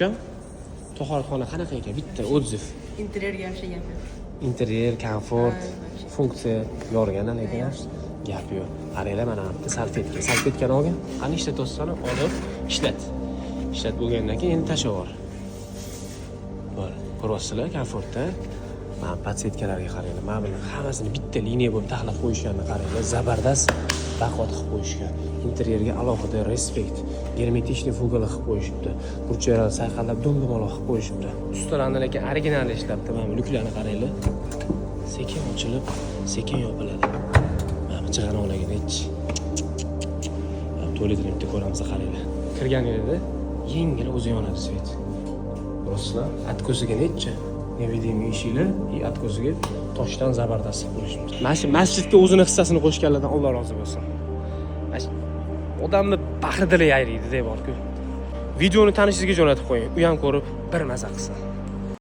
ukam, to'xoratxona qanaqa ekan? Bitta отзыв. Interyerga yaxshi gap yo'q. Interyer, komfort, Ha, funksiya yorgan lekin gap yo'q. Qaranglar, mana bitta salfetka. Salfetkani olgan. Qani ishlatyapsan, olib ishlat. Ishlat bo'lgandan keyin endi tashlab yubor. Bor, ko'ryapsizlar, komfortda. Mana podsetkalarga qaranglar. Mana buni hammasini bitta liniya bo'lib taxlab qo'yishganini qaranglar. Zabardast baqot qilib qo'yishgan. Interyerga alohida respekt, germetichniy fugalar qilib qo'yishibdi. Burchaklar sayqallab dum-dumaloq qilib qo'yishibdi. Ustalarni lekin original ishlabdi. Mana bu luklarni qaranglar. Sekin ochilib, sekin yopiladi. Mana bu chig'anoqlarga hech. Tualetini bitta ko'ramiz, qaranglar. Kirganingizda yengil o'zi yonadi svet. Ko'rasizlar? Atko'ziga necha? Nevidimiy ishinglar, atko'ziga toshdan zabardast qilishibdi. Mana shu masjidga o'zini hissasini qo'shganlardan Alloh rozi bo'lsin. Odamni bahri dili yayraydi, deb bor-ku. Videoni tanishingizga jo'natib qo'ying. U ham ko'rib bir maza qilsin.